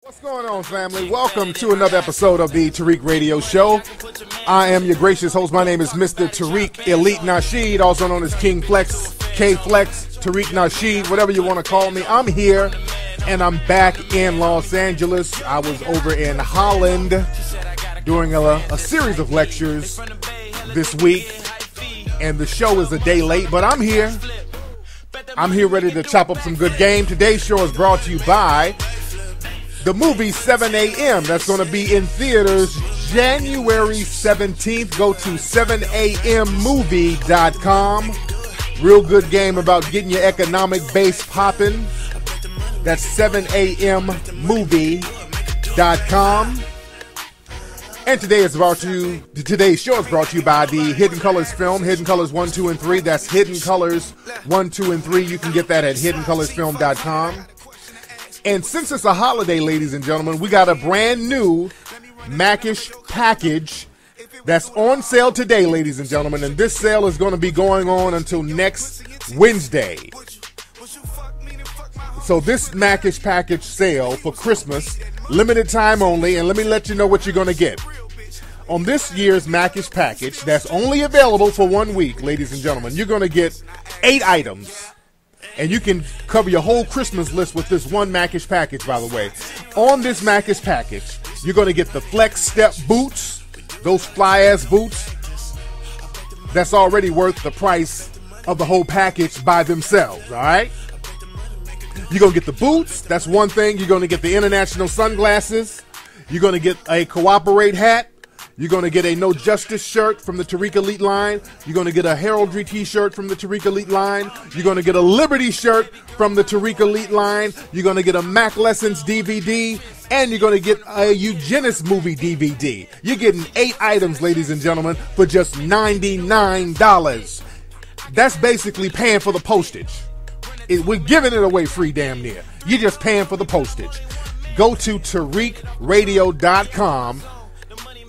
What's going on, family? Welcome to another episode of the Tariq Radio Show. I am your gracious host. My name is Mr. Tariq Elite Nasheed, also known as King Flex, K Flex, Tariq Nasheed, whatever you want to call me. I'm here, and I'm back in Los Angeles. I was over in Holland doing a series of lectures this week, and the show is a day late, but I'm here. I'm here ready to chop up some good game. Today's show is brought to you by the movie 7 a.m. That's going to be in theaters January 17th. Go to 7ammovie.com. Real good game about getting your economic base popping. That's 7ammovie.com. And today's show is brought to you by the Hidden Colors film, Hidden Colors 1, 2, and 3. That's Hidden Colors 1, 2, and 3. You can get that at hiddencolorsfilm.com. And since it's a holiday, ladies and gentlemen, we got a brand new Macish package that's on sale today, ladies and gentlemen. And this sale is going to be going on until next Wednesday. So this Macish package sale for Christmas, limited time only. And let me let you know what you're going to get. On this year's Macish package, that's only available for 1 week, ladies and gentlemen, you're going to get 8 items. And you can cover your whole Christmas list with this one Macish package, by the way. On this Macish package, you're going to get the Flex Step boots, those fly-ass boots. That's already worth the price of the whole package by themselves, all right? You're going to get the boots. That's one thing. You're going to get the international sunglasses. You're going to get a Cooperate hat. You're going to get a No Justice shirt from the Tariq Elite line. You're going to get a Heraldry t-shirt from the Tariq Elite line. You're going to get a Liberty shirt from the Tariq Elite line. You're going to get a Mac Lessons DVD. And you're going to get a Eugenics movie DVD. You're getting 8 items, ladies and gentlemen, for just $99. That's basically paying for the postage. We're giving it away free damn near. You're just paying for the postage. Go to TariqRadio.com.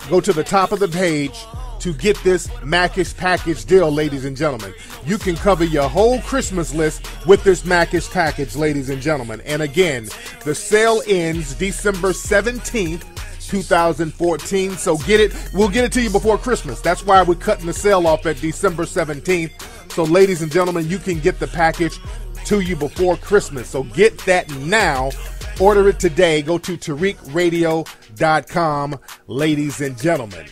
Go to the top of the page to get this Macish package deal, ladies and gentlemen. You can cover your whole Christmas list with this Macish package, ladies and gentlemen. And again, the sale ends December 17th, 2014. So get it. We'll get it to you before Christmas. That's why we're cutting the sale off at December 17th. So, ladies and gentlemen, you can get the package to you before Christmas. So get that now. Order it today. Go to TariqRadio.com, ladies and gentlemen.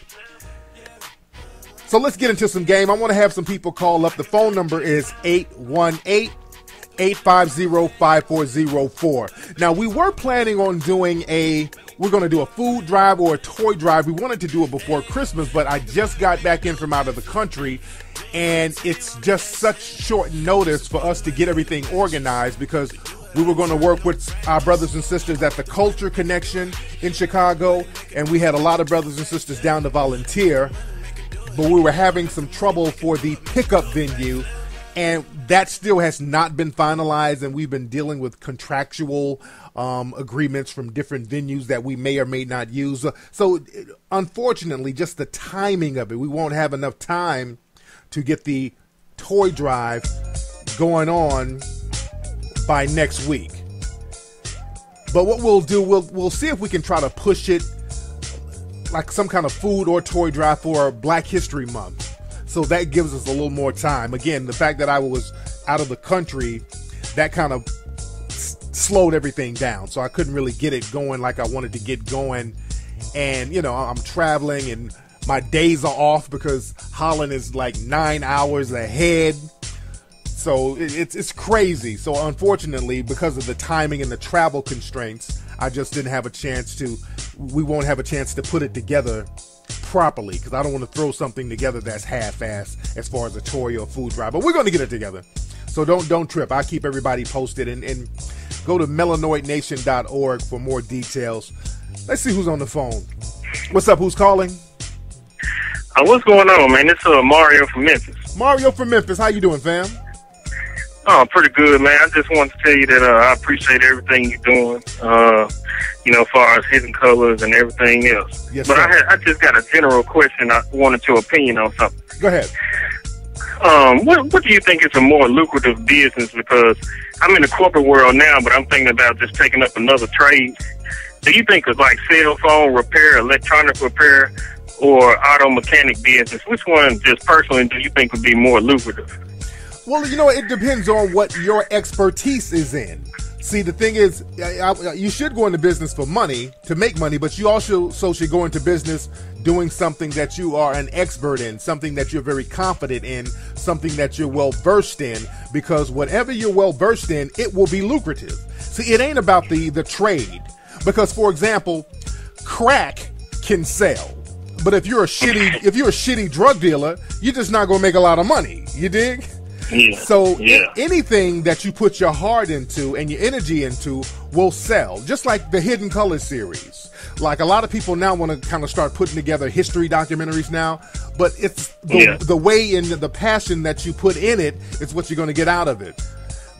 So let's get into some game. I want to have some people call up. The phone number is 818-850-5404. Now, we were planning on we're going to do a food drive or a toy drive. We wanted to do it before Christmas, but I just got back in from out of the country, and it's just such short notice for us to get everything organized because we were going to work with our brothers and sisters at the Culture Connection in Chicago, and we had a lot of brothers and sisters down to volunteer, but we were having some trouble for the pickup venue, and that still has not been finalized, and we've been dealing with contractual agreements from different venues that we may or may not use. So, unfortunately, just the timing of it, we won't have enough time to get the toy drive going on by next week. But what we'll do, we'll see if we can try to push it like some kind of food or toy drive for Black History Month. So that gives us a little more time. Again, the fact that I was out of the country, that kind of slowed everything down. So I couldn't really get it going like I wanted to get going. And, you know, I'm traveling and my days are off because Holland is like 9 hours ahead. So it's crazy. So unfortunately, because of the timing and the travel constraints, I just didn't have a chance we won't have a chance to put it together properly because I don't want to throw something together that's half-assed as far as a toy or food drive. But we're going to get it together. So don't trip. I'll keep everybody posted and go to melanoidnation.org for more details. Let's see who's on the phone. What's up? Who's calling? What's going on, man? It's Mario from Memphis. Mario from Memphis. How you doing, fam? Oh, pretty good, man. I just wanted to tell you that I appreciate everything you're doing, as far as Hidden Colors and everything else. Yes, but sir. I just got a general question. I wanted your opinion on something. Go ahead. What do you think is a more lucrative business? Because I'm in the corporate world now, but I'm thinking about just taking up another trade. do you think of like cell phone repair, electronic repair, or auto mechanic business? Which one, just personally, do you think would be more lucrative? Well, you know, it depends on what your expertise is in. See, the thing is, you should go into business for money, to make money, but you also should go into business doing something that you are an expert in, something that you're very confident in, something that you're well versed in, because whatever you're well versed in, it will be lucrative. See, it ain't about the trade, because, for example, crack can sell, but if you're a shitty drug dealer, you're just not gonna make a lot of money. You dig? Yeah. So yeah. anything that you put your heart into and your energy into will sell. Just like the Hidden Colors series. Like a lot of people now want to kind of start putting together history documentaries now, but it's the way and the passion that you put in it is what you're going to get out of it.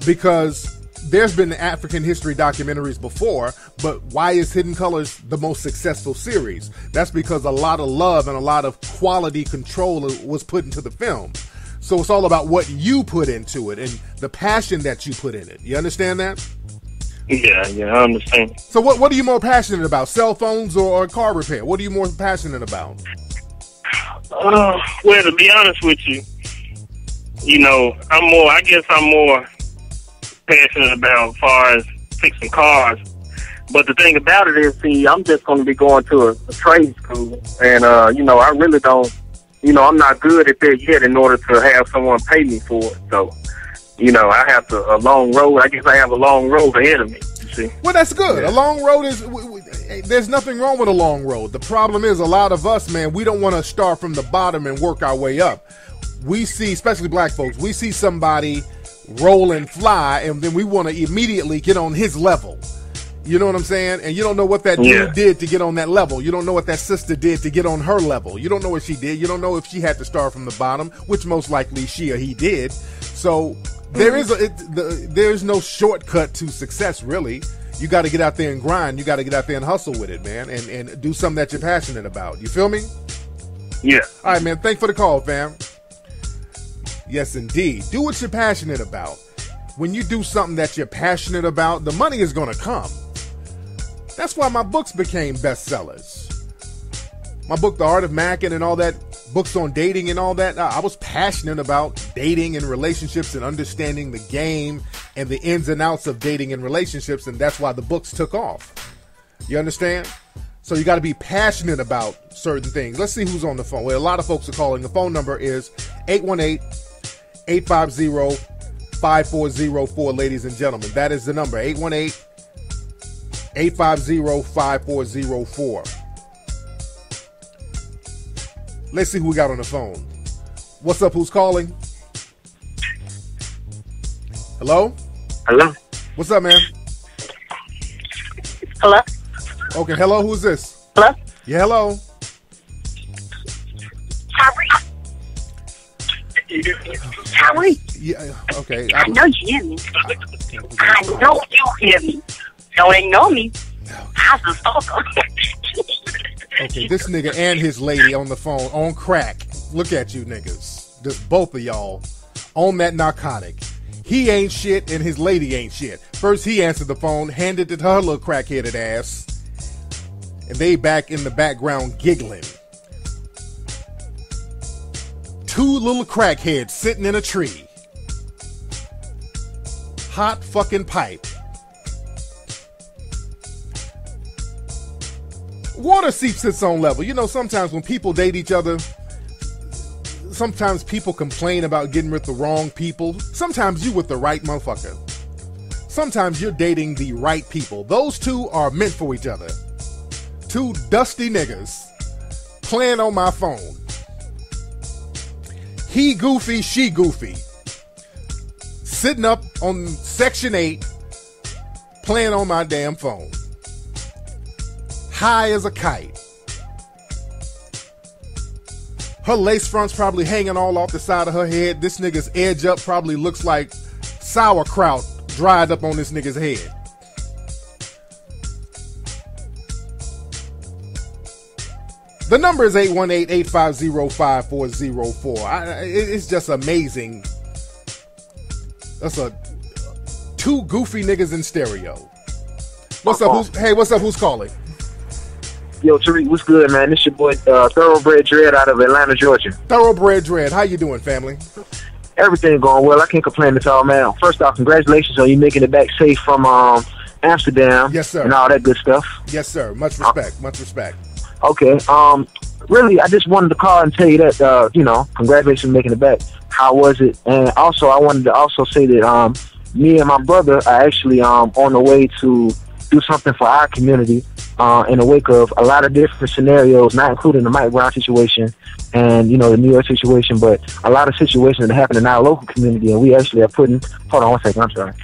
Because there's been African history documentaries before, but why is Hidden Colors the most successful series? That's because a lot of love and a lot of quality control was put into the film. So it's all about what you put into it and the passion that you put in it. You understand that? Yeah, I understand. So what are you more passionate about? Cell phones or car repair? What are you more passionate about? Well, to be honest with you, you know, I'm more passionate about as far as fixing cars. But the thing about it is, see, I'm just going to be going to a trade school. And, you know, I really don't, you know, I'm not good at that yet in order to have someone pay me for it. So, you know, I have a long road. I guess I have a long road ahead of me, you see. Well, that's good. Yeah. A long road is, there's nothing wrong with a long road. The problem is a lot of us, man, we don't want to start from the bottom and work our way up. We see, especially black folks, we see somebody roll and fly, and then we want to immediately get on his level. You know what I'm saying? And you don't know what that dude did to get on that level. You don't know what that sister did to get on her level. You don't know what she did. You don't know if she had to start from the bottom, which most likely she or he did. So there's no shortcut to success, really. You got to get out there and grind. You got to get out there and hustle with it, man, and do something that you're passionate about. You feel me? Yeah. All right, man. Thanks for the call, fam. Yes, indeed. Do what you're passionate about. When you do something that you're passionate about, the money is going to come. That's why my books became bestsellers. My book, The Art of Mackin' and all that, books on dating and all that, I was passionate about dating and relationships and understanding the game and the ins and outs of dating and relationships, and that's why the books took off. You understand? So you got to be passionate about certain things. Let's see who's on the phone. Well, a lot of folks are calling. The phone number is 818-850-5404, ladies and gentlemen. That is the number, 818-850-5404. Let's see who we got on the phone. What's up? Who's calling? Hello? Hello? What's up, man? Hello? Okay, hello, who's this? Hello? Yeah, hello. Tariq. Yeah, okay. I know you hear me. I know you hear me. Don't ignore me. I was a stalker. Okay, this nigga and his lady on the phone on crack. Look at you niggas. Just both of y'all on that narcotic. He ain't shit and his lady ain't shit. First he answered the phone, handed it to her little crackheaded ass, and they back in the background giggling. Two little crackheads sitting in a tree. Hot fucking pipe. Water seeps its own level. You know, sometimes when people date each other, sometimes people complain about getting with the wrong people. Sometimes you with the right motherfucker. Sometimes you're dating the right people. Those two are meant for each other. Two dusty niggas playing on my phone. He goofy, she goofy. Sitting up on Section 8 playing on my damn phone. High as a kite. Her lace front's probably hanging all off the side of her head. This nigga's edge up probably looks like sauerkraut dried up on this nigga's head. The number is 818-850-5404. It's just amazing. That's two goofy niggas in stereo. What's up? What's up? Who's calling? Yo, Tariq, what's good, man? This your boy Thoroughbred Dread out of Atlanta, Georgia. Thoroughbred Dread, how you doing, family? Everything going well. I can't complain at all, man. First off, congratulations on you making it back safe from Amsterdam. Yes, sir. And all that good stuff. Yes, sir. Much respect. Much respect. Okay. Really, I just wanted to call and tell you that, congratulations on making it back. How was it? And also, I wanted to also say that me and my brother are actually on the way to do something for our community in the wake of a lot of different scenarios, not including the Mike Brown situation and, the New York situation, but a lot of situations that happen in our local community. And we actually are putting, hold on one second, I'm sorry.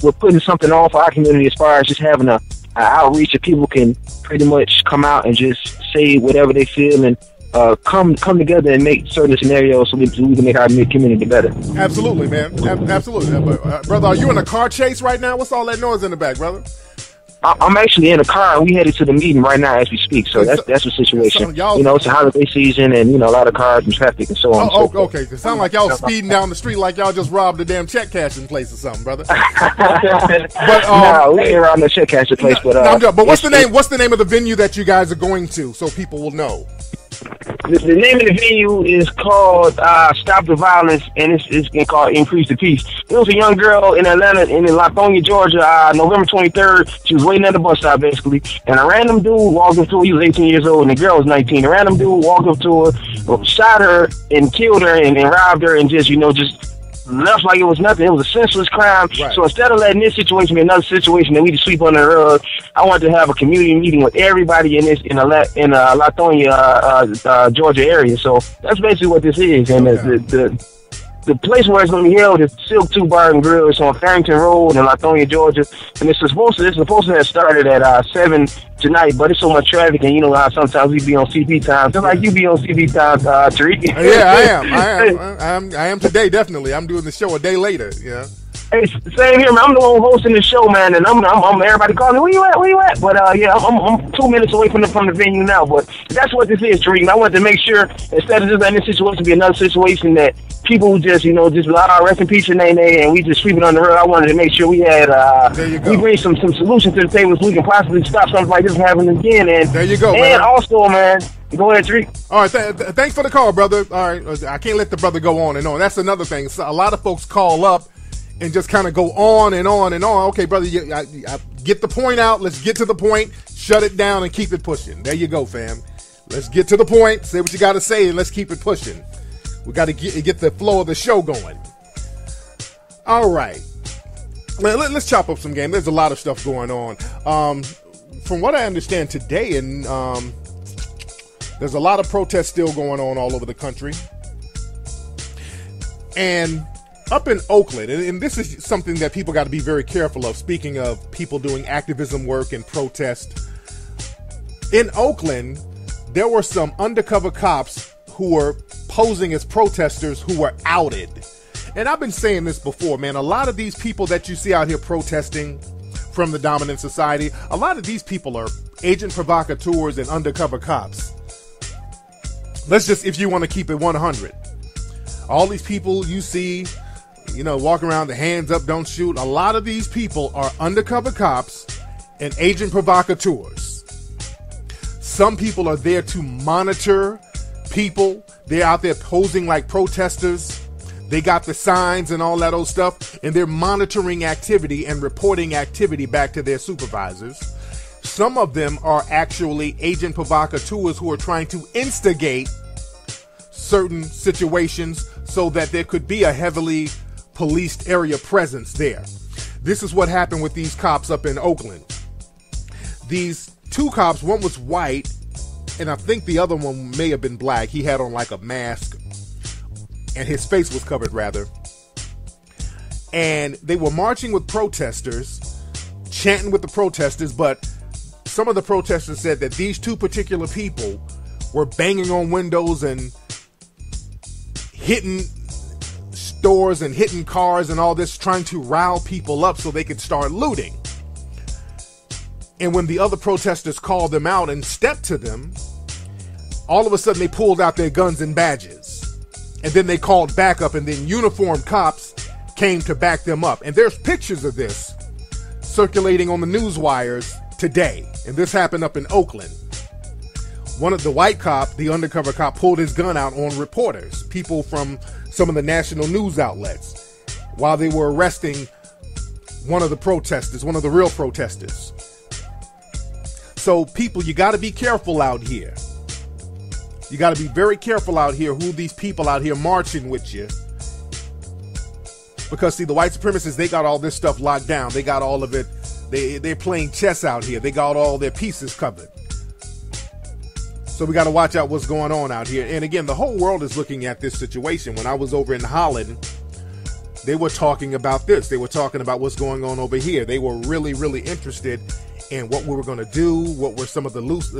We're putting something on for our community as far as just having a outreach that people can pretty much come out and just say whatever they feel and come together and make certain scenarios so we can make our community better. Absolutely, man. Absolutely. Brother, are you in a car chase right now? What's all that noise in the back, brother? I'm actually in a car, and we headed to the meeting right now as we speak. So that's the situation. So it's a holiday season, and a lot of cars and traffic and so on. Okay. It sounds like y'all speeding down the street like y'all just robbed a damn check cashing place or something, brother. But no, we ain't around the check cashing place. But what's the name? What's the name of the venue that you guys are going to, so people will know? The name of the venue is called Stop the Violence, and it's called Increase the Peace. There was a young girl in Atlanta, in Latonia, Georgia, November 23rd. She was waiting at the bus stop, basically, and a random dude walked up to her. He was 18 years old, and the girl was 19. A random dude walked up to her, shot her, and killed her, and robbed her, and just left like it was nothing. It was a senseless crime. Right. So instead of letting this situation be another situation that we just sweep under the rug, I wanted to have a community meeting with everybody in Latonia, Georgia area. So that's basically what this is. And the place where it's going to be held is Silk 2 Bar and Grill. It's on Farrington Road in Latonia, Georgia. And it's supposed to have started at 7 tonight, but it's so much traffic, and you know how sometimes we be on CP time. Just like you be on CP time, Tariq. Yeah, I am today, definitely. I'm doing the show a day later, yeah. Hey, same here, man. I'm the one hosting the show, man, and I'm everybody calling me, where you at? But I'm 2 minutes away from the venue now. But that's what this is, Tariq. I wanted to make sure, instead of just letting this situation be another situation that people who just rest in peace and and we just sweep it on the road. I wanted to make sure we had we bring some solutions to the table so we can possibly stop something like this from happening again. And there you go, and man. Also, man, go ahead, Tariq. All right, thanks for the call, brother. All right, I can't let the brother go on and on. That's another thing. So a lot of folks call up and just kind of go on and on and on. Okay, brother, I get the point out. Let's get to the point. Shut it down and keep it pushing. There you go, fam. Let's get to the point. Say what you got to say, and let's keep it pushing. We got to get the flow of the show going. All right. Let's chop up some game. There's a lot of stuff going on. From what I understand today, and there's a lot of protests still going on all over the country. And up in Oakland, and this is something that people got to be very careful of, speaking of people doing activism work and protest. In Oakland, there were some undercover cops who were posing as protesters who were outed. And I've been saying this before, man. A lot of these people that you see out here protesting from the dominant society, a lot of these people are agent provocateurs and undercover cops. Let's just, if you want to keep it 100. All these people you see, walking around, the hands up, don't shoot. A lot of these people are undercover cops and agent provocateurs. Some people are there to monitor people. They're out there posing like protesters. They got the signs and all that old stuff, and they're monitoring activity and reporting activity back to their supervisors. Some of them are actually agent provocateurs who are trying to instigate certain situations so that there could be a heavily policed area presence there. This is what happened with these cops up in Oakland. These two cops, one was white, and I think the other one may have been black. He had on like a mask, and his face was covered, rather. And they were marching with protesters, chanting with the protesters, but some of the protesters said that these two particular people were banging on windows and hitting stores and hitting cars and all this, trying to rile people up so they could start looting. And when the other protesters called them out and stepped to them, all of a sudden they pulled out their guns and badges. And then they called backup, and then uniformed cops came to back them up. And there's pictures of this circulating on the news wires today. And this happened up in Oakland. One of the white cop, the undercover cop, pulled his gun out on reporters, people from some of the national news outlets, while they were arresting one of the protesters, one of the real protesters. So people, you got to be careful out here. You got to be very careful out here who these people out here marching with you. Because, see, the white supremacists, they got all this stuff locked down. They got all of it. They're playing chess out here. They got all their pieces covered. So we got to watch out what's going on out here. And again, the whole world is looking at this situation. When I was over in Holland, they were talking about this. They were talking about what's going on over here. They were really, really interested in what we were going to do, what were some of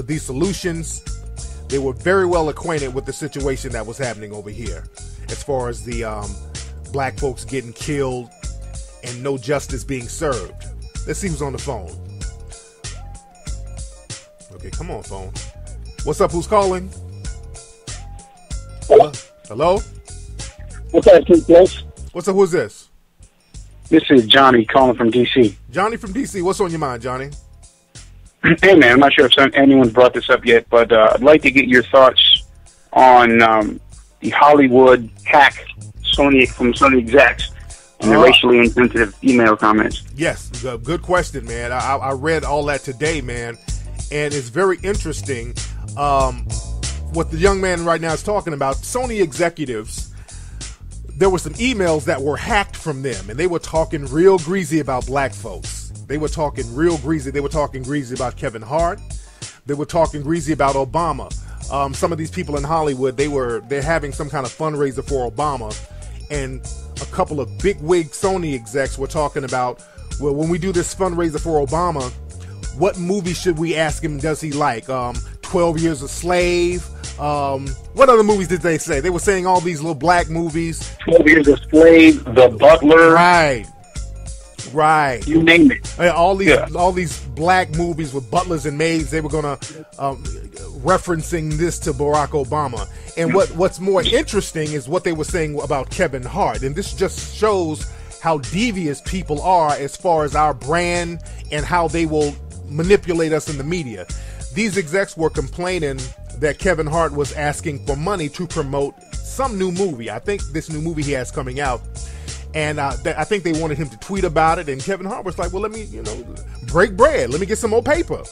these solutions. They were very well acquainted with the situation that was happening over here, as far as the black folks getting killed and no justice being served. Let's see who's on the phone. Okay, come on, phone. What's up? Who's calling? Hello? What's up, Chris? What's up? Who's this? This is Johnny calling from D.C. Johnny from D.C. What's on your mind, Johnny? Hey, man, I'm not sure if anyone's brought this up yet, but I'd like to get your thoughts on the Hollywood TAC Sony from Sony execs and the racially insensitive email comments. Yes, good question, man. I read all that today, man, and it's very interesting. What the young man right now is talking about, Sony executives, there were some emails that were hacked from them, and they were talking real greasy about black folks. They were talking real greasy. They were talking greasy about Kevin Hart. They were talking greasy about Obama. Some of these people in Hollywood, they're having some kind of fundraiser for Obama, and a couple of big wig Sony execs were talking about, well, when we do this fundraiser for Obama, what movie should we ask him does he like? 12 Years a Slave. What other movies did they say? They were saying all these little black movies. 12 Years a Slave, The Butler. Right. You name it. All these black movies with butlers and maids, they were gonna referencing this to Barack Obama. And what's more interesting is what they were saying about Kevin Hart. And this just shows how devious people are as far as our brand and how they will manipulate us in the media. These execs were complaining that Kevin Hart was asking for money to promote some new movie. I think this new movie he has coming out. And I think they wanted him to tweet about it. And Kevin Hart was like, well, let me, break bread. Let me get some more paper.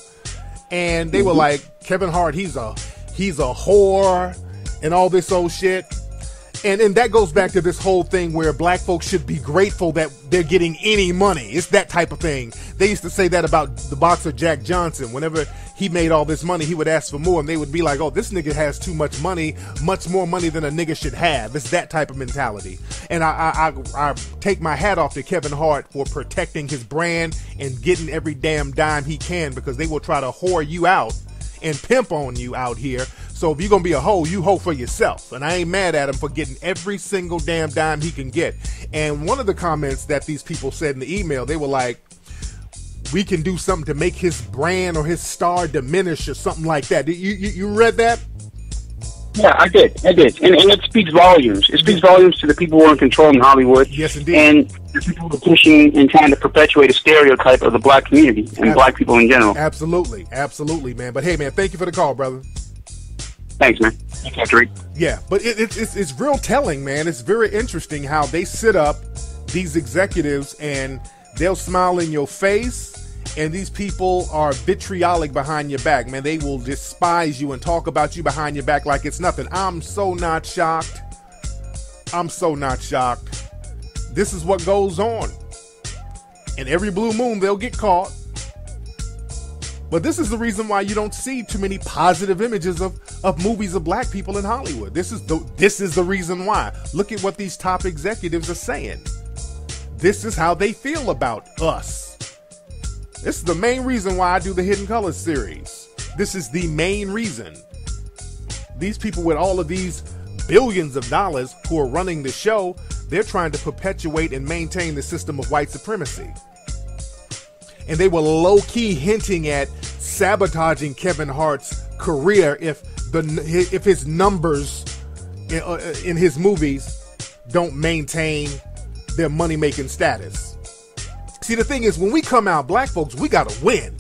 And they were like, Kevin Hart, he's a whore and all this old shit. And that goes back to this whole thing where black folks should be grateful that they're getting any money. It's that type of thing. They used to say that about the boxer Jack Johnson. Whenever he made all this money, he would ask for more, and they would be like, oh, this nigga has too much money, much more money than a nigga should have. It's that type of mentality. And I take my hat off to Kevin Hart for protecting his brand and getting every damn dime he can, because they will try to whore you out and pimp on you out here. So if you're going to be a hoe, you hoe for yourself. And I ain't mad at him for getting every single damn dime he can get. And one of the comments that these people said in the email, they were like, we can do something to make his brand or his star diminish or something like that. You read that? Yeah, I did. And it speaks volumes. It speaks volumes to the people who are in control in Hollywood. Yes, indeed. And the people who are pushing and trying to perpetuate a stereotype of the black community and black people in general. Absolutely. Absolutely, man. But hey, man, thank you for the call, brother. Thanks, man. Thanks, Tariq. Yeah, but it's real telling, man. It's very interesting how they sit up, these executives, and they'll smile in your face, and these people are vitriolic behind your back, man. They will despise you and talk about you behind your back like it's nothing. I'm so not shocked. I'm so not shocked. This is what goes on. And every blue moon, they'll get caught. But this is the reason why you don't see too many positive images of movies of black people in Hollywood. This is the reason why. Look at what these top executives are saying. This is how they feel about us. This is the main reason why I do the Hidden Colors series. This is the main reason. These people with all of these billions of dollars who are running the show, they're trying to perpetuate and maintain the system of white supremacy. And they were low-key hinting at sabotaging Kevin Hart's career if his numbers in his movies don't maintain their money-making status. See, the thing is, when we come out, black folks, we got to win.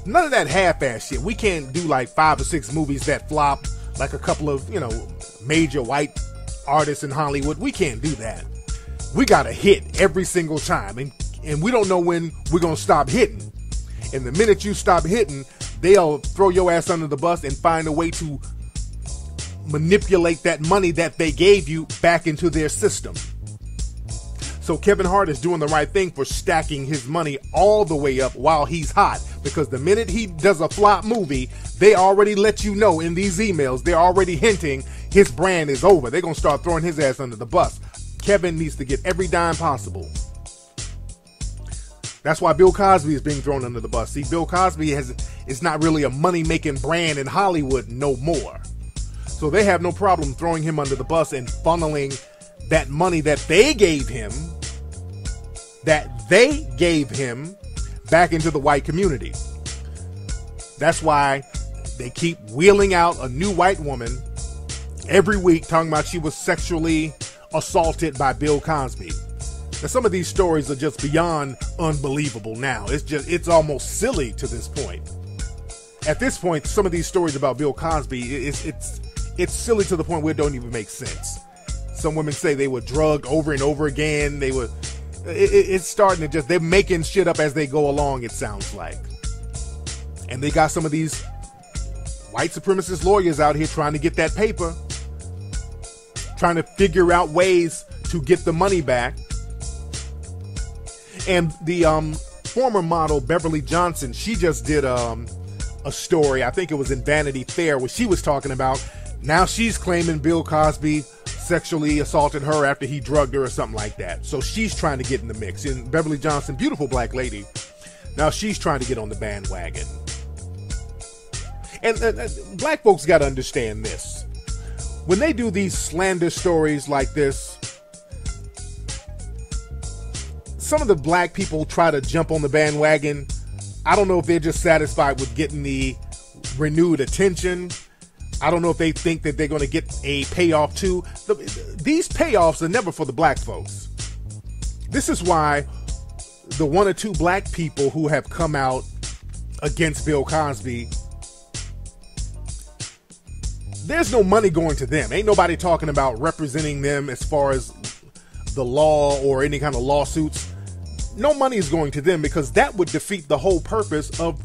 None of that half-ass shit. We can't do like 5 or 6 movies that flop like a couple of, major white artists in Hollywood. We can't do that. We got to hit every single time. And we don't know when we're going to stop hitting. And the minute you stop hitting, they'll throw your ass under the bus and find a way to manipulate that money that they gave you back into their system. So Kevin Hart is doing the right thing for stacking his money all the way up while he's hot. Because the minute he does a flop movie, they already let you know in these emails, they're already hinting his brand is over. They're going to start throwing his ass under the bus. Kevin needs to get every dime possible. That's why Bill Cosby is being thrown under the bus. See, Bill Cosby is not really a money-making brand in Hollywood no more. So they have no problem throwing him under the bus and funneling that money that they gave him back into the white community. That's why they keep wheeling out a new white woman every week talking about she was sexually assaulted by Bill Cosby. Now, some of these stories are just beyond unbelievable now. It's almost silly to this point. At this point, some of these stories about Bill Cosby, it's silly to the point where it don't even make sense. Some women say they were drugged over and over again. It's starting to just, they're making shit up as they go along, it sounds like. And they got some of these white supremacist lawyers out here trying to get that paper, trying to figure out ways to get the money back. And the former model Beverly Johnson, she just did a story, I think it was in Vanity Fair, where she was talking about, now she's claiming Bill Cosby sexually assaulted her after he drugged her or something like that. So she's trying to get in the mix. And Beverly Johnson, beautiful black lady, now she's trying to get on the bandwagon. And black folks got to understand this. When they do these slander stories like this, some of the black people try to jump on the bandwagon. I don't know if they're just satisfied with getting the renewed attention. I don't know if they think that they're going to get a payoff too. These payoffs are never for the black folks. This is why the 1 or 2 black people who have come out against Bill Cosby, there's no money going to them. Ain't nobody talking about representing them as far as the law or any kind of lawsuits. No money is going to them because that would defeat the whole purpose of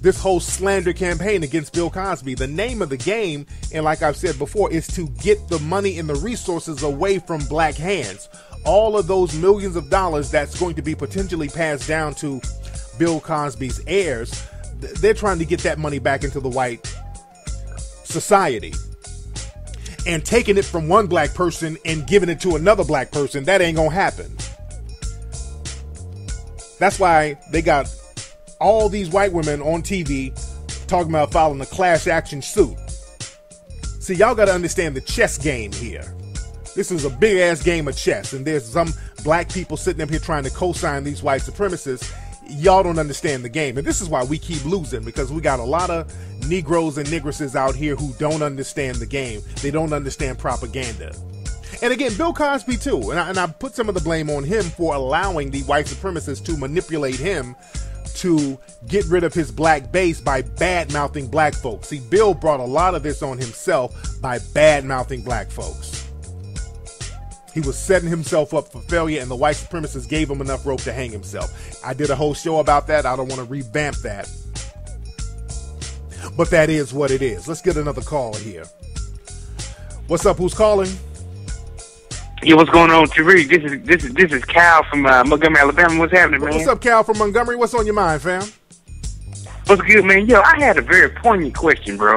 this whole slander campaign against Bill Cosby. The name of the game, and like I've said before, is to get the money and the resources away from black hands. All of those millions of dollars that's going to be potentially passed down to Bill Cosby's heirs, they're trying to get that money back into the white society. And taking it from one black person and giving it to another black person, that ain't gonna happen. That's why they got all these white women on TV talking about filing a class action suit. See, y'all got to understand the chess game here. This is a big ass game of chess, and there's some black people sitting up here trying to co-sign these white supremacists. Y'all don't understand the game, and this is why we keep losing, because we got a lot of Negroes and Negresses out here who don't understand the game. They don't understand propaganda. And again, Bill Cosby too, and I put some of the blame on him for allowing the white supremacists to manipulate him to get rid of his black base by bad-mouthing black folks. See, Bill brought a lot of this on himself by bad-mouthing black folks. He was setting himself up for failure, and the white supremacists gave him enough rope to hang himself. I did a whole show about that. I don't want to revamp that. But that is what it is. Let's get another call here. What's up? Who's calling? Yeah, what's going on, Tariq? This is Cal from Montgomery, Alabama. What's happening, man? What's up, Cal from Montgomery? What's on your mind, fam? What's good, man? Yo, I had a very poignant question, bro.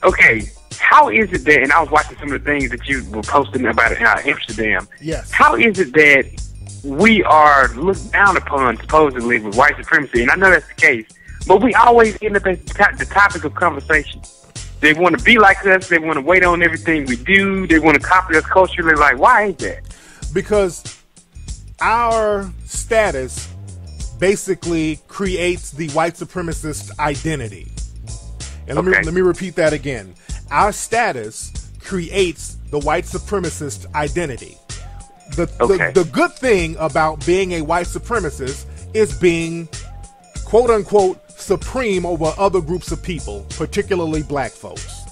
Okay, how is it that, and I was watching some of the things that you were posting about Amsterdam. Yes. How is it that we are looked down upon, supposedly, with white supremacy? And I know that's the case, but we always end up at the topic of conversation. They want to be like us. They want to wait on everything we do. They want to copy us culturally. Like, why is that? Because our status basically creates the white supremacist identity. And let me repeat that again. Our status creates the white supremacist identity. The good thing about being a white supremacist is being, quote unquote, supreme over other groups of people, particularly black folks.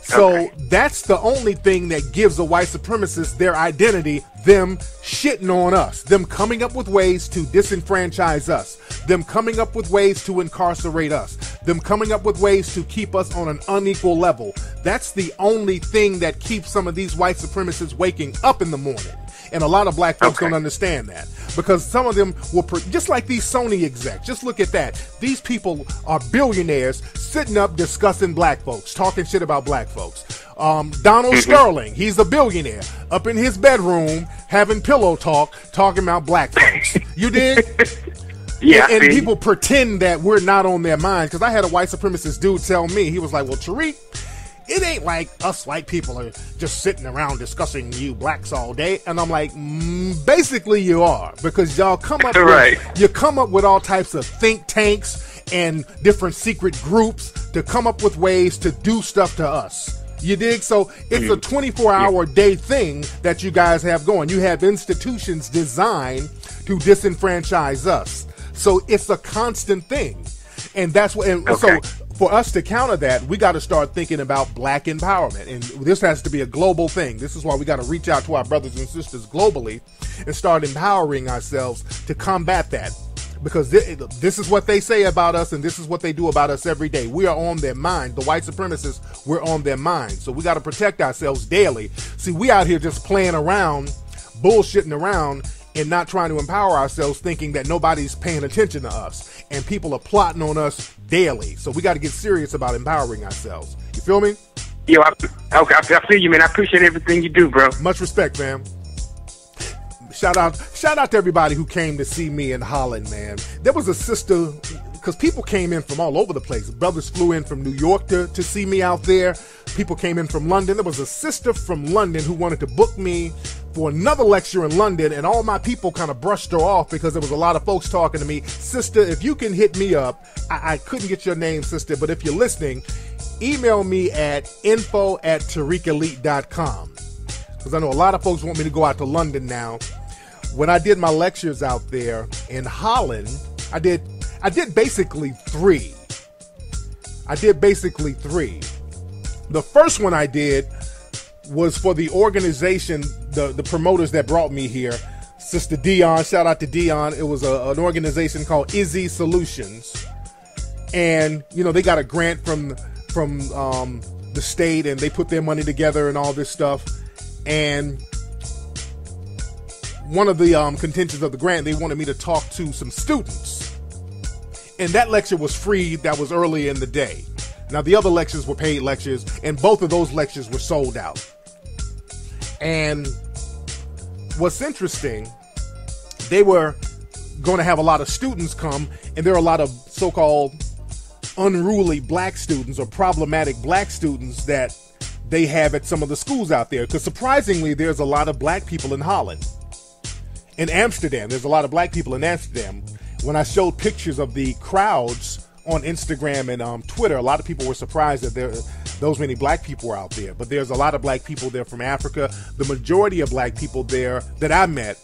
So that's the only thing that gives a white supremacist their identity, them shitting on us, them coming up with ways to disenfranchise us, them coming up with ways to incarcerate us, them coming up with ways to keep us on an unequal level. That's the only thing that keeps some of these white supremacists waking up in the morning. And a lot of black folks don't understand that, because some of them will, just like these Sony execs, just look at that. These people are billionaires sitting up discussing black folks, talking shit about black folks. Donald Sterling, he's a billionaire, up in his bedroom having pillow talk, talking about black folks. You dig? Yeah, and people pretend that we're not on their mind. Because I had a white supremacist dude tell me, he was like, well, Tariq, it ain't like us white people are just sitting around discussing you blacks all day. And I'm like, basically you are, because y'all come up you come up with all types of think tanks and different secret groups to come up with ways to do stuff to us. You dig? So it's a 24-hour day thing that you guys have going. You have institutions designed to disenfranchise us. So it's a constant thing. And that's what, and so for us to counter that, we got to start thinking about black empowerment. And this has to be a global thing. This is why we got to reach out to our brothers and sisters globally and start empowering ourselves to combat that. Because this is what they say about us, and this is what they do about us every day. We are on their mind. The white supremacists, we're on their mind. So we got to protect ourselves daily. See, we out here just playing around, bullshitting around, and not trying to empower ourselves, thinking that nobody's paying attention to us. And people are plotting on us daily. So we got to get serious about empowering ourselves. You feel me? Yo, I feel you, man. I appreciate everything you do, bro. Much respect, fam. Shout out to everybody who came to see me in Holland, man. There was a sister, because people came in from all over the place. Brothers flew in from New York to see me out there. People came in from London. There was a sister from London who wanted to book me for another lecture in London, and all my people kind of brushed her off because there was a lot of folks talking to me. Sister, if you can hit me up, I couldn't get your name, sister, but if you're listening, email me at info@tariqelite.com, because I know a lot of folks want me to go out to London now. When I did my lectures out there in Holland, I did basically three. The first one I did was for the organization, the promoters that brought me here, Sister Dion. Shout out to Dion. It was an organization called Izzy Solutions, and you know they got a grant from the state, and they put their money together and all this stuff. And one of the contentions of the grant, they wanted me to talk to some students, and that lecture was free. That was early in the day. Now the other lectures were paid lectures, and both of those lectures were sold out. And what's interesting, they were going to have a lot of students come, and there are a lot of so-called unruly black students or problematic black students that they have at some of the schools out there. Because surprisingly, there's a lot of black people in Holland. In Amsterdam, there's a lot of black people in Amsterdam. When I showed pictures of the crowds on Instagram and Twitter, a lot of people were surprised that those many black people were out there. But there's a lot of black people there from Africa. The majority of black people there that I met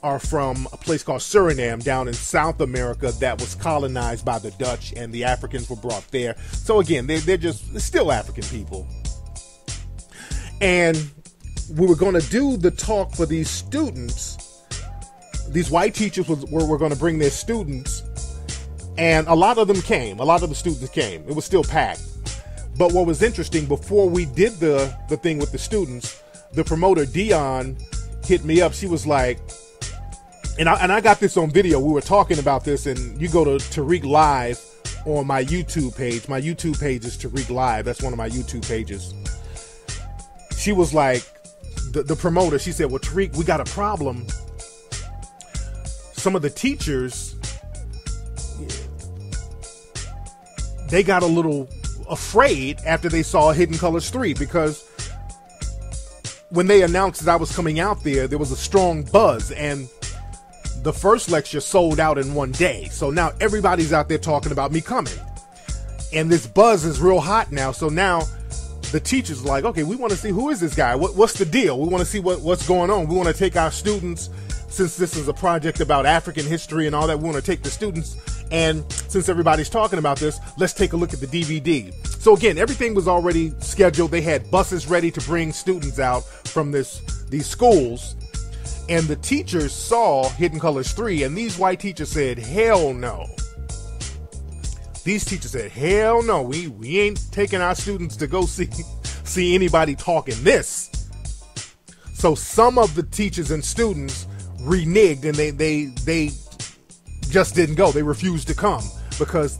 are from a place called Suriname down in South America that was colonized by the Dutch, and the Africans were brought there. So again, they're still African people. And we were going to do the talk for these students. These white teachers were going to bring their students, and a lot of them came. A lot of the students came. It was still packed. But what was interesting, before we did the thing with the students, the promoter, Dion, hit me up. She was like, and I got this on video. We were talking about this, and you go to Tariq Live on my YouTube page. My YouTube page is Tariq Live. That's one of my YouTube pages. She was like, the promoter, she said, well, Tariq, we got a problem. Some of the teachers, they got a little afraid after they saw Hidden Colors 3, because when they announced that I was coming out there was a strong buzz, and the first lecture sold out in one day. So now everybody's out there talking about me coming, and this buzz is real hot now. So now the teachers were like, okay, we want to see who is this guy? What's the deal? We want to see what's going on. We want to take our students, since this is a project about African history and all that, we want to take the students, and since everybody's talking about this, let's take a look at the DVD. So again, everything was already scheduled. They had buses ready to bring students out from these schools, and the teachers saw Hidden Colors 3, and these white teachers said, hell no. These teachers said, hell no, we ain't taking our students to go see anybody talking this. So some of the teachers and students reneged, and they just didn't go. They refused to come because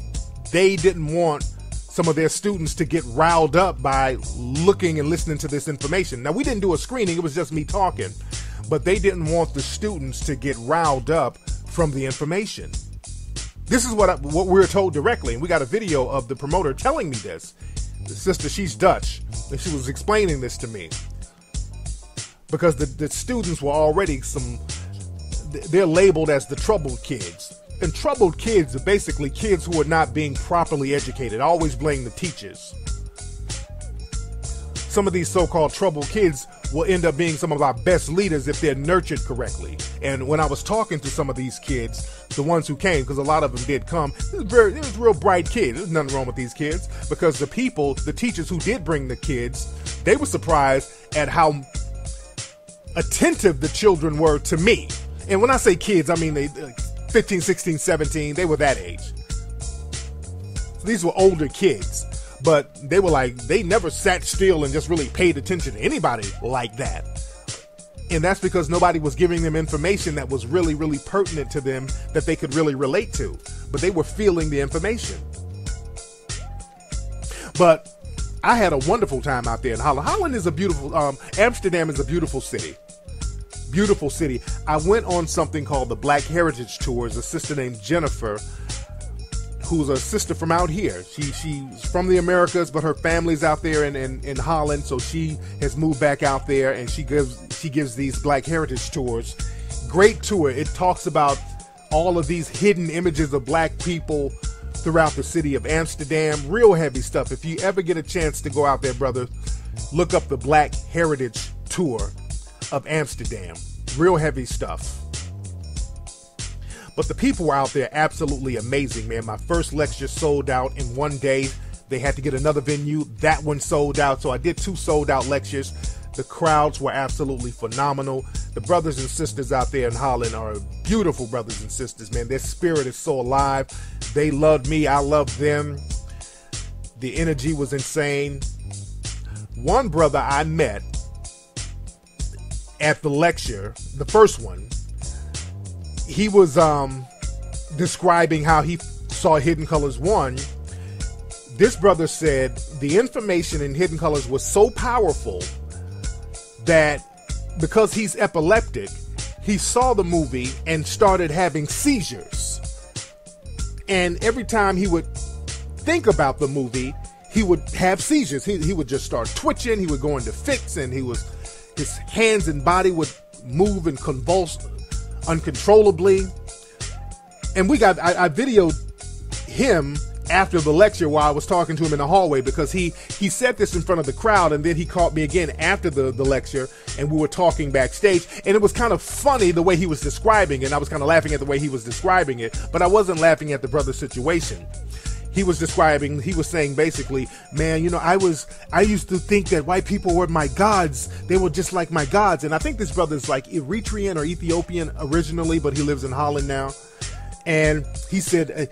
they didn't want some of their students to get riled up by looking and listening to this information. Now, we didn't do a screening, it was just me talking, but they didn't want the students to get riled up from the information. This is what we were told directly, and we got a video of the promoter telling me this. The sister, she's Dutch, and she was explaining this to me. Because the students were already they're labeled as the troubled kids. And troubled kids are basically kids who are not being properly educated. I always blame the teachers. Some of these so-called troubled kids will end up being some of our best leaders if they're nurtured correctly. And when I was talking to some of these kids, the ones who came, because a lot of them did come, it was real bright kids. There's nothing wrong with these kids, because the teachers who did bring the kids, they were surprised at how attentive the children were to me. And when I say kids, I mean they 15, 16, 17, they were that age. So these were older kids. But they were like, they never sat still and just really paid attention to anybody like that. And that's because nobody was giving them information that was really, really pertinent to them that they could really relate to. But they were feeling the information. But I had a wonderful time out there in Holland. Holland is a beautiful, Amsterdam is a beautiful city. Beautiful city. I went on something called the Black Heritage Tours. A sister named Jennifer, who's a sister from out here. She's from the Americas, but her family's out there in Holland, so she has moved back out there, and she gives these Black Heritage Tours. Great tour. It talks about all of these hidden images of black people throughout the city of Amsterdam. Real heavy stuff. If you ever get a chance to go out there, brother, look up the Black Heritage Tour of Amsterdam. Real heavy stuff. But the people were out there absolutely amazing, man. My first lecture sold out in one day. They had to get another venue. That one sold out. So I did 2 sold out lectures. The crowds were absolutely phenomenal. The brothers and sisters out there in Holland are beautiful brothers and sisters, man. Their spirit is so alive. They loved me. I loved them. The energy was insane. One brother I met at the lecture, the first one, he was describing how he saw Hidden Colors 1. This brother said the information in Hidden Colors was so powerful that because he's epileptic, he saw the movie and started having seizures. And every time he would think about the movie, he would have seizures. He would just start twitching. He would go into fits, and his hands and body would move and convulse uncontrollably. And I videoed him after the lecture while I was talking to him in the hallway, because he said this in front of the crowd, and then he caught me again after the lecture, and we were talking backstage, and it was kind of funny the way he was describing it, and I was kind of laughing at the way he was describing it, but I wasn't laughing at the brother's situation. He was saying basically, man, you know, I used to think that white people were my gods. They were just like my gods. And I think this brother's like Eritrean or Ethiopian originally, but he lives in Holland now. And he said,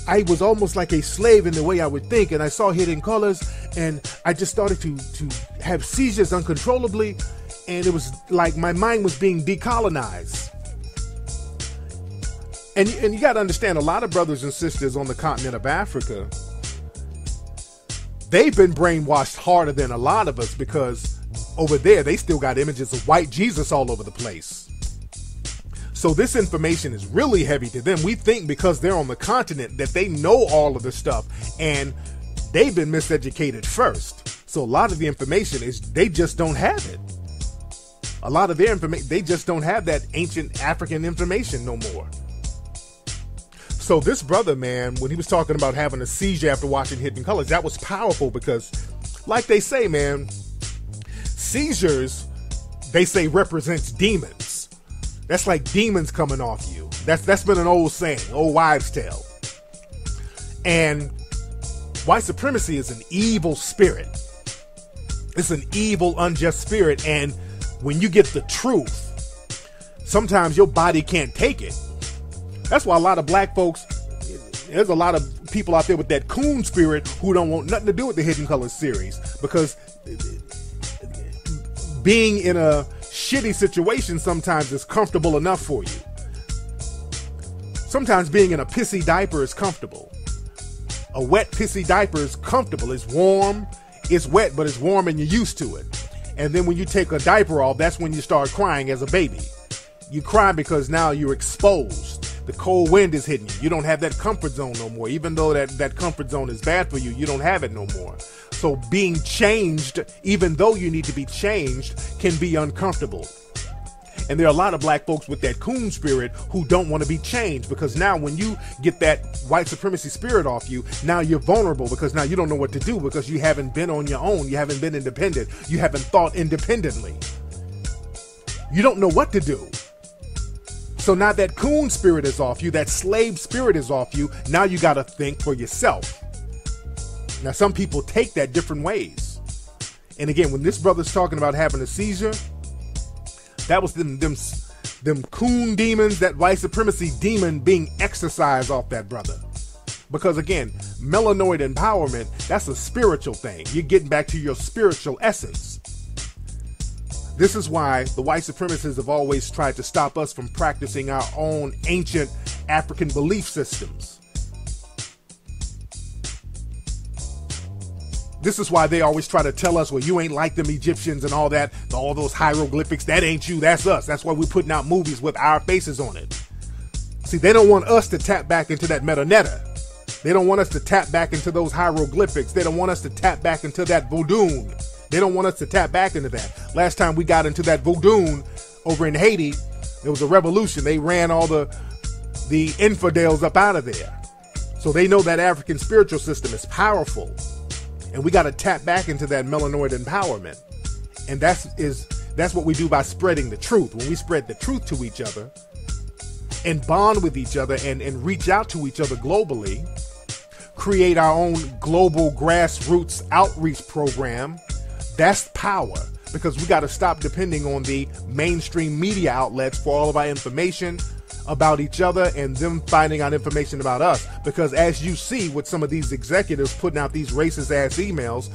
I was almost like a slave in the way I would think. And I saw Hidden Colors, and I just started to have seizures uncontrollably. And it was like my mind was being decolonized. And you got to understand, a lot of brothers and sisters on the continent of Africa, they've been brainwashed harder than a lot of us, because over there they still got images of white Jesus all over the place. So this information is really heavy to them. We think because they're on the continent that they know all of this stuff, and they've been miseducated first. So a lot of the information is, they just don't have it. A lot of their information, they just don't have that ancient African information no more. So this brother, man, when he was talking about having a seizure after watching Hidden Colors, that was powerful because, like they say, man, seizures, they say, represents demons. That's like demons coming off you. That's been an old saying, old wives' tale. And white supremacy is an evil spirit. It's an evil, unjust spirit. And when you get the truth, sometimes your body can't take it. That's why a lot of black folks, there's a lot of people out there with that coon spirit who don't want nothing to do with the Hidden Colors series, because being in a shitty situation sometimes is comfortable enough for you. Sometimes being in a pissy diaper is comfortable. A wet pissy diaper is comfortable. It's warm, it's wet, but it's warm and you're used to it. And then when you take a diaper off, that's when you start crying as a baby. You cry because now you're exposed. The cold wind is hitting you. You don't have that comfort zone no more. Even though that comfort zone is bad for you, you don't have it no more. So being changed, even though you need to be changed, can be uncomfortable. And there are a lot of black folks with that coon spirit who don't want to be changed, because now when you get that white supremacy spirit off you, now you're vulnerable, because now you don't know what to do, because you haven't been on your own. You haven't been independent. You haven't thought independently. You don't know what to do. So now that coon spirit is off you, that slave spirit is off you. Now you got to think for yourself. Now some people take that different ways. And again, when this brother's talking about having a seizure, that was them coon demons, that white supremacy demon being exorcised off that brother. Because again, melanoid empowerment, that's a spiritual thing. You're getting back to your spiritual essence. This is why the white supremacists have always tried to stop us from practicing our own ancient African belief systems. This is why they always try to tell us, well, you ain't like them Egyptians and all that, all those hieroglyphics, that ain't you, that's us. That's why we're putting out movies with our faces on it. See, they don't want us to tap back into that metaneta. They don't want us to tap back into those hieroglyphics. They don't want us to tap back into that voodoo. They don't want us to tap back into that. Last time we got into that voodoo over in Haiti, there was a revolution. They ran all the infidels up out of there. So they know that African spiritual system is powerful. And we got to tap back into that melanoid empowerment. And that's what we do by spreading the truth. When we spread the truth to each other and bond with each other and reach out to each other globally, create our own global grassroots outreach program, that's power. Because we got to stop depending on the mainstream media outlets for all of our information about each other and them finding out information about us. Because as you see with some of these executives putting out these racist ass emails,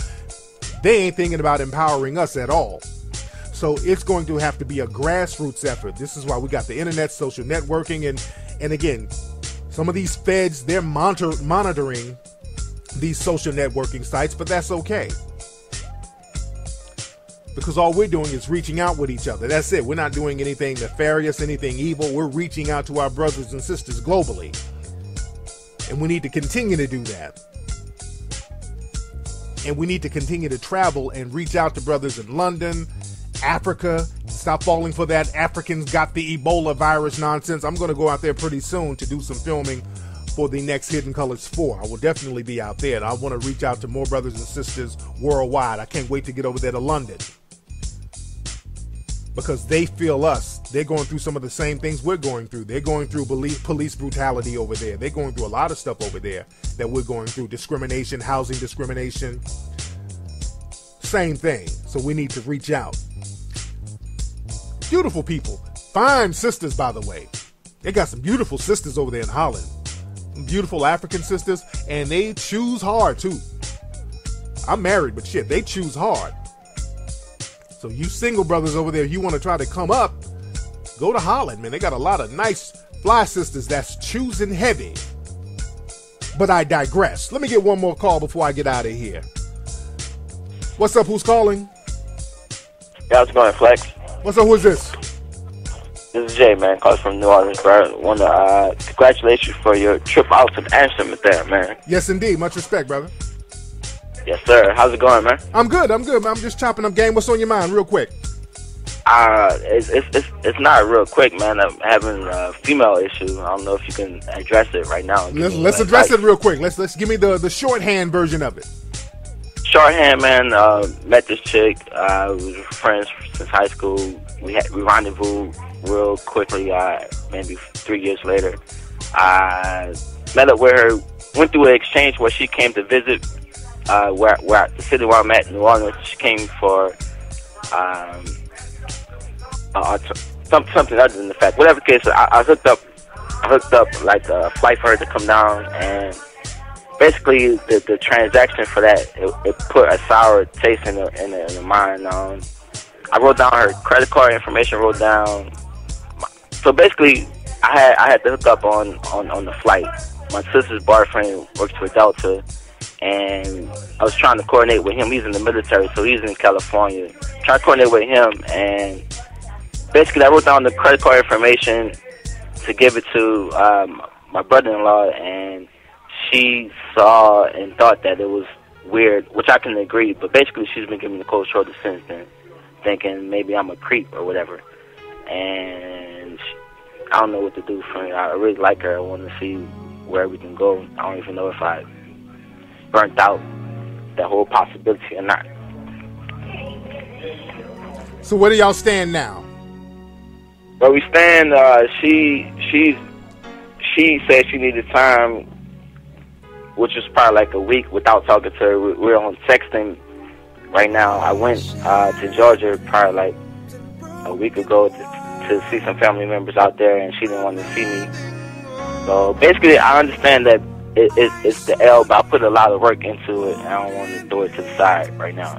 they ain't thinking about empowering us at all. So it's going to have to be a grassroots effort. This is why we got the internet, social networking, and again, some of these feds, they're monitoring these social networking sites, but that's okay. Because all we're doing is reaching out with each other. That's it. We're not doing anything nefarious, anything evil. We're reaching out to our brothers and sisters globally. And we need to continue to do that. And we need to continue to travel and reach out to brothers in London, Africa. Stop falling for that Africans got the Ebola virus nonsense. I'm going to go out there pretty soon to do some filming for the next Hidden Colors 4. I will definitely be out there. And I want to reach out to more brothers and sisters worldwide. I can't wait to get over there to London. Because they feel us. They're going through some of the same things we're going through. They're going through police brutality over there. They're going through a lot of stuff over there that we're going through. Discrimination, housing discrimination. Same thing. So we need to reach out. Beautiful people. Fine sisters, by the way. They got some beautiful sisters over there in Holland. Beautiful African sisters. And they choose hard, too. I'm married, but shit, they choose hard. So you single brothers over there, you want to try to come up, go to Holland, man. They got a lot of nice fly sisters that's choosing heavy. But I digress. Let me get one more call before I get out of here. What's up? Who's calling? Yeah, how's it going, Flex? What's up? Who is this? This is Jay, man. Calling from New Orleans, bro. Want to congratulate you for your trip out to Amsterdam there, man. Yes, indeed. Much respect, brother. Yes, sir. How's it going, man? I'm good. I'm just chopping up game. What's on your mind real quick? It's not real quick, man. I'm having a female issue. I don't know if you can address it right now. Let's address it real quick. Let's give me the shorthand version of it. Shorthand, man. Met this chick. We were friends since high school. We rendezvoused real quickly. Maybe 3 years later, I met up with her. Went through an exchange where she came to visit where the city where I'm at, New Orleans. She came for something other than the fact. Whatever case, I hooked up like a flight for her to come down, and basically the transaction for that it put a sour taste in the mind. I wrote down her credit card information. So basically, I had to hook up on the flight. My sister's boyfriend works for Delta, and I was trying to coordinate with him. He's in the military, so he's in California. Trying to coordinate with him, and basically I wrote down the credit card information to give it to my brother-in-law, and she saw and thought that it was weird, which I can agree, but basically she's been giving me the cold shoulder since then, thinking maybe I'm a creep or whatever, and I don't know what to do for her. I really like her. I want to see where we can go. I don't even know if I burnt out that whole possibility or not. So where do y'all stand now? Where we stand, she said she needed time, which was probably like a week without talking to her. We're on texting right now. I went to Georgia probably like a week ago to see some family members out there, and she didn't want to see me. So basically, I understand that it's the L, but I put a lot of work into it, and I don't want to throw it to the side right now.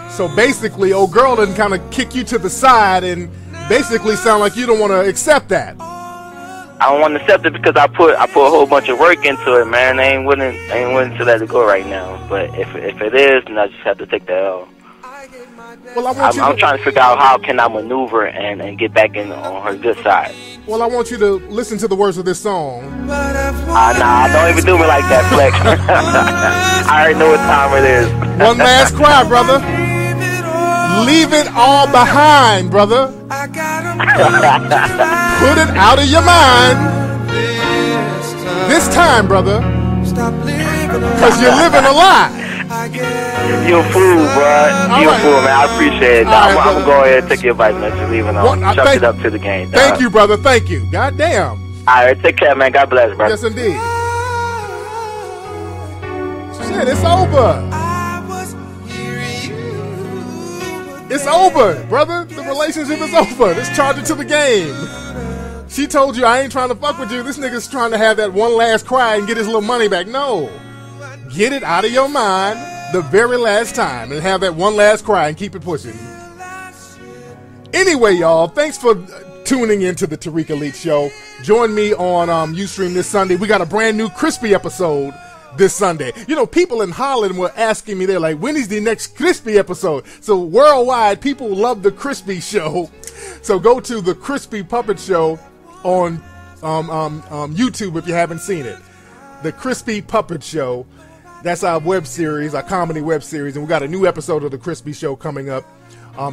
So basically, old girl didn't kind of kick you to the side and basically sound like you don't want to accept that. I don't want to accept it because I put a whole bunch of work into it, man. I ain't willing to let it go right now. But if it is, then I just have to take the L. Well, I'm trying to figure out how can I maneuver and get back in on her good side. Well, I want you to listen to the words of this song. Nah, don't even do me like that, Flex. I already know what time it is. One last cry, brother. Leave it all behind, brother. Put it out of your mind. This time, brother. Because you're living a lie. You a fool, bro. You a fool, man. I appreciate it. I'm going to go ahead and take your advice, man. Just leave it on. Chuck it up to the game. Thank you, brother. Thank you. God damn. All right, take care, man. God bless, bro. Yes, indeed. Shit, it's over. It's over, brother. The relationship is over. Let's charge it to the game. She told you I ain't trying to fuck with you. This nigga's trying to have that one last cry and get his little money back. No. Get it out of your mind the very last time and have that one last cry and keep it pushing. Anyway, y'all, thanks for tuning into the Tariq Elite Show. Join me on Ustream this Sunday. We got a brand new Crispy episode this Sunday. You know, people in Holland were asking me, they're like, when is the next Crispy episode? So worldwide, people love the Crispy show. So go to the Crispy Puppet Show on YouTube if you haven't seen it. The Crispy Puppet Show. That's our web series, our comedy web series, and we got a new episode of the Crispy Show coming up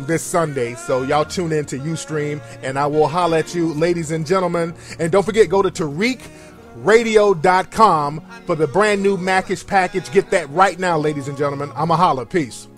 this Sunday. So y'all tune in to Ustream, and I will holler at you, ladies and gentlemen. And don't forget, go to TariqRadio.com for the brand new Macish package. Get that right now, ladies and gentlemen. I'm a holler. Peace.